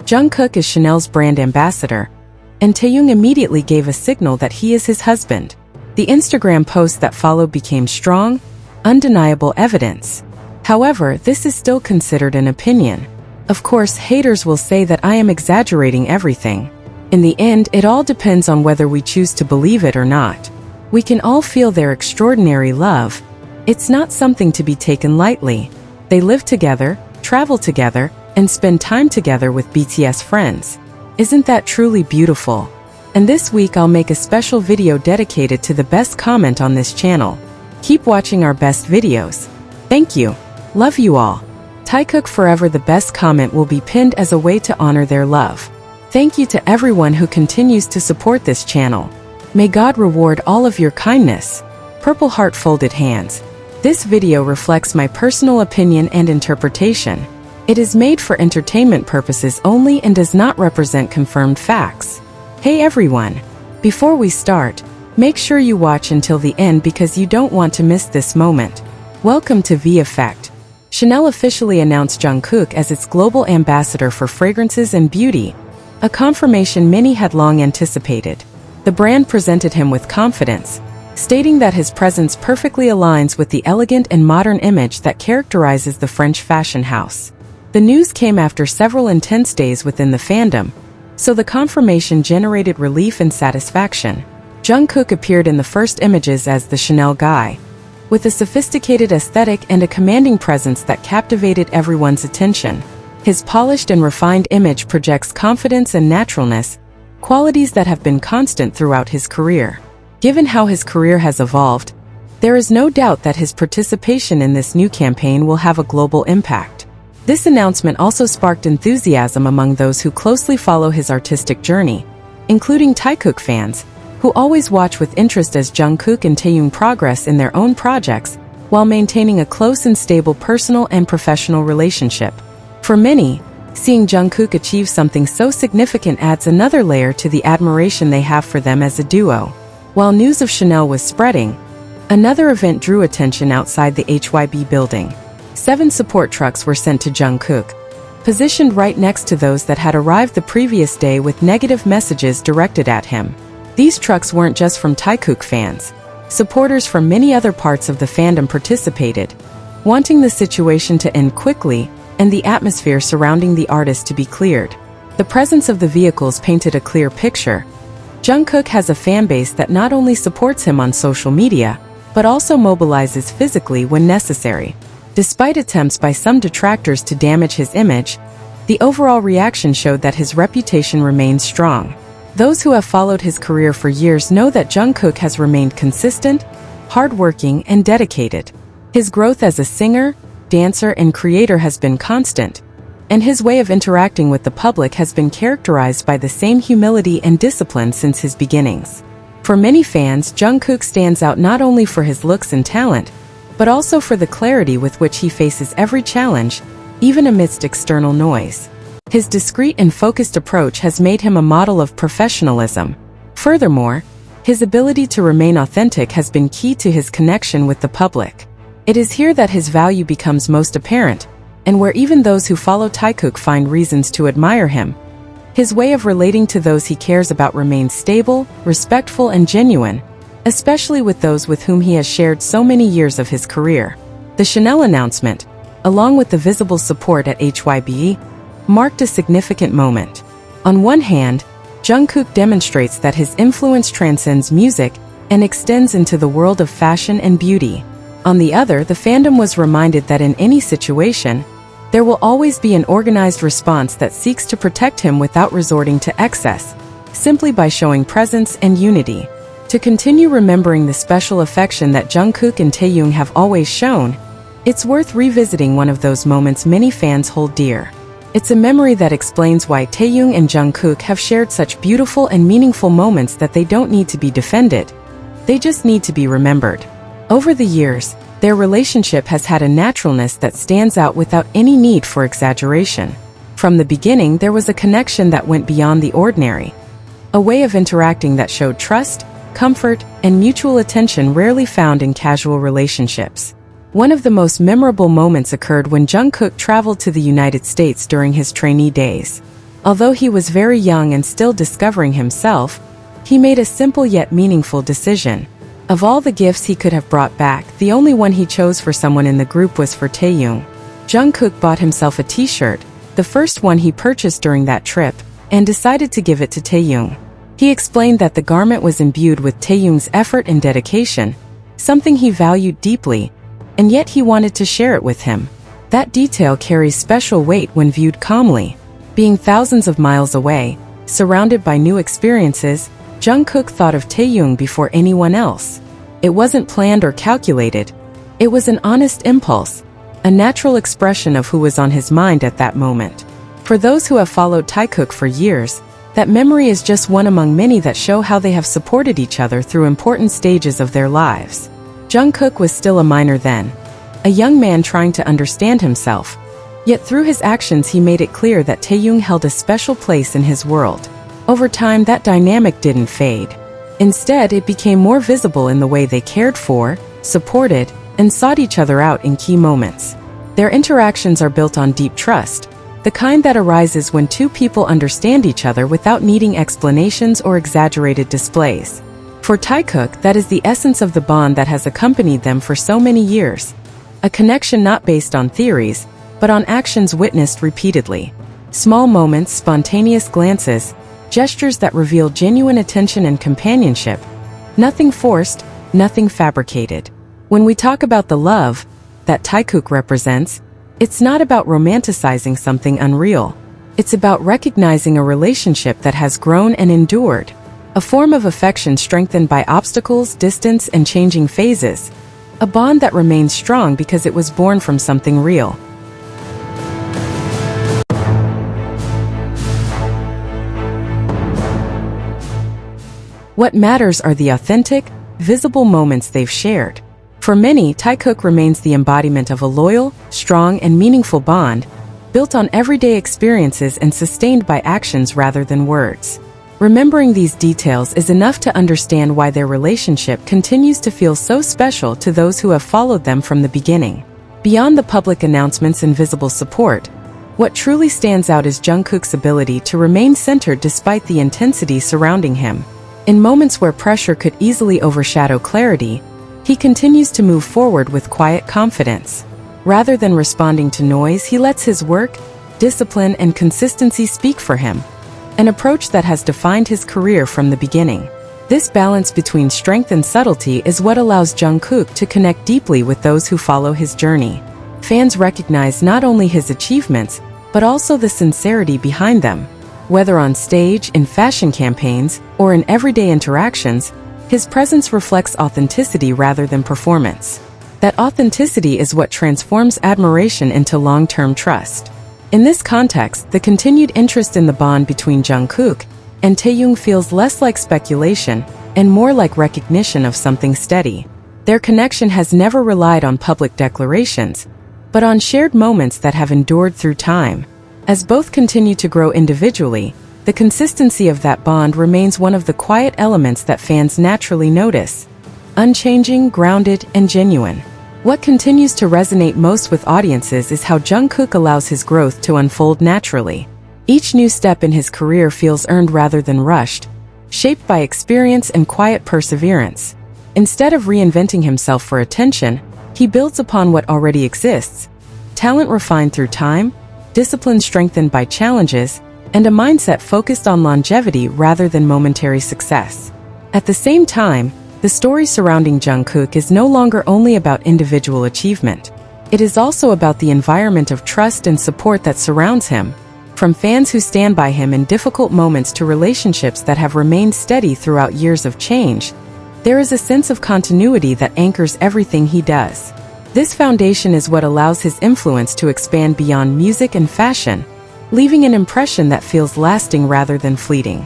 Jungkook is Chanel's brand ambassador, and Taehyung immediately gave a signal that he is his husband. The Instagram post that followed became strong, undeniable evidence. However, this is still considered an opinion. Of course, haters will say that I am exaggerating everything. In the end, it all depends on whether we choose to believe it or not. We can all feel their extraordinary love. It's not something to be taken lightly. They live together, travel together, and spend time together with BTS friends. Isn't that truly beautiful? And this week I'll make a special video dedicated to the best comment on this channel. Keep watching our best videos. Thank you. Love you all. Taekook forever. The best comment will be pinned as a way to honor their love. Thank you to everyone who continues to support this channel. May God reward all of your kindness. Purple heart folded hands. This video reflects my personal opinion and interpretation. It is made for entertainment purposes only and does not represent confirmed facts. Hey everyone! Before we start, make sure you watch until the end because you don't want to miss this moment. Welcome to V Effect. Chanel officially announced Jungkook as its global ambassador for fragrances and beauty, a confirmation many had long anticipated. The brand presented him with confidence, stating that his presence perfectly aligns with the elegant and modern image that characterizes the French fashion house. The news came after several intense days within the fandom, so the confirmation generated relief and satisfaction. Jungkook appeared in the first images as the Chanel guy, with a sophisticated aesthetic and a commanding presence that captivated everyone's attention. His polished and refined image projects confidence and naturalness, qualities that have been constant throughout his career. Given how his career has evolved, there is no doubt that his participation in this new campaign will have a global impact. This announcement also sparked enthusiasm among those who closely follow his artistic journey, including Taekook fans, who always watch with interest as Jungkook and Taehyung progress in their own projects while maintaining a close and stable personal and professional relationship. For many, seeing Jungkook achieve something so significant adds another layer to the admiration they have for them as a duo. While news of Chanel was spreading, another event drew attention outside the HYBE building. 7 support trucks were sent to Jungkook, positioned right next to those that had arrived the previous day with negative messages directed at him. These trucks weren't just from Taekook fans. Supporters from many other parts of the fandom participated, wanting the situation to end quickly and the atmosphere surrounding the artist to be cleared. The presence of the vehicles painted a clear picture. Jungkook has a fanbase that not only supports him on social media, but also mobilizes physically when necessary. Despite attempts by some detractors to damage his image, the overall reaction showed that his reputation remains strong. Those who have followed his career for years know that Jungkook has remained consistent, hardworking, and dedicated. His growth as a singer, dancer, and creator has been constant, and his way of interacting with the public has been characterized by the same humility and discipline since his beginnings. For many fans, Jungkook stands out not only for his looks and talent, but also for the clarity with which he faces every challenge, even amidst external noise. His discreet and focused approach has made him a model of professionalism. Furthermore, his ability to remain authentic has been key to his connection with the public. It is here that his value becomes most apparent, and where even those who follow Taekook find reasons to admire him. His way of relating to those he cares about remains stable, respectful, and genuine, especially with those with whom he has shared so many years of his career. The Chanel announcement, along with the visible support at HYBE, marked a significant moment. On one hand, Jungkook demonstrates that his influence transcends music and extends into the world of fashion and beauty. On the other, the fandom was reminded that in any situation, there will always be an organized response that seeks to protect him without resorting to excess, simply by showing presence and unity. To continue remembering the special affection that Jungkook and Taehyung have always shown, it's worth revisiting one of those moments many fans hold dear. It's a memory that explains why Taehyung and Jungkook have shared such beautiful and meaningful moments that they don't need to be defended. They just need to be remembered. Over the years, their relationship has had a naturalness that stands out without any need for exaggeration. From the beginning, there was a connection that went beyond the ordinary, a way of interacting that showed trust, comfort, and mutual attention rarely found in casual relationships. One of the most memorable moments occurred when Jungkook traveled to the United States during his trainee days. Although he was very young and still discovering himself, he made a simple yet meaningful decision. Of all the gifts he could have brought back, the only one he chose for someone in the group was for Taehyung. Jungkook bought himself a t-shirt, the first one he purchased during that trip, and decided to give it to Taehyung. He explained that the garment was imbued with Taehyung's effort and dedication, something he valued deeply, and yet he wanted to share it with him. That detail carries special weight when viewed calmly. Being thousands of miles away, surrounded by new experiences, Jungkook thought of Taehyung before anyone else. It wasn't planned or calculated. It was an honest impulse, a natural expression of who was on his mind at that moment. For those who have followed Taekook for years, that memory is just one among many that show how they have supported each other through important stages of their lives. Jungkook was still a minor then, a young man trying to understand himself. Yet through his actions he made it clear that Taehyung held a special place in his world. Over time that dynamic didn't fade. Instead, it became more visible in the way they cared for, supported, and sought each other out in key moments. Their interactions are built on deep trust, the kind that arises when two people understand each other without needing explanations or exaggerated displays. For Taekook, that is the essence of the bond that has accompanied them for so many years. A connection not based on theories, but on actions witnessed repeatedly. Small moments, spontaneous glances, gestures that reveal genuine attention and companionship. Nothing forced, nothing fabricated. When we talk about the love that Taekook represents, it's not about romanticizing something unreal. It's about recognizing a relationship that has grown and endured. A form of affection strengthened by obstacles, distance, and changing phases. A bond that remains strong because it was born from something real. What matters are the authentic, visible moments they've shared. For many, Taekook remains the embodiment of a loyal, strong, and meaningful bond, built on everyday experiences and sustained by actions rather than words. Remembering these details is enough to understand why their relationship continues to feel so special to those who have followed them from the beginning. Beyond the public announcements and visible support, what truly stands out is Jungkook's ability to remain centered despite the intensity surrounding him. In moments where pressure could easily overshadow clarity, he continues to move forward with quiet confidence. Rather than responding to noise, he lets his work, discipline, and consistency speak for him. An approach that has defined his career from the beginning. This balance between strength and subtlety is what allows Jungkook to connect deeply with those who follow his journey. Fans recognize not only his achievements, but also the sincerity behind them. Whether on stage, in fashion campaigns, or in everyday interactions, his presence reflects authenticity rather than performance. That authenticity is what transforms admiration into long-term trust. In this context, the continued interest in the bond between Jungkook and Taehyung feels less like speculation and more like recognition of something steady. Their connection has never relied on public declarations, but on shared moments that have endured through time. As both continue to grow individually, the consistency of that bond remains one of the quiet elements that fans naturally notice. Unchanging, grounded, and genuine. What continues to resonate most with audiences is how Jungkook allows his growth to unfold naturally. Each new step in his career feels earned rather than rushed, shaped by experience and quiet perseverance. Instead of reinventing himself for attention, he builds upon what already exists. Talent refined through time, discipline strengthened by challenges, and a mindset focused on longevity rather than momentary success. At the same time, the story surrounding Jungkook is no longer only about individual achievement. It is also about the environment of trust and support that surrounds him, from fans who stand by him in difficult moments to relationships that have remained steady throughout years of change. There is a sense of continuity that anchors everything he does. This foundation is what allows his influence to expand beyond music and fashion, leaving an impression that feels lasting rather than fleeting.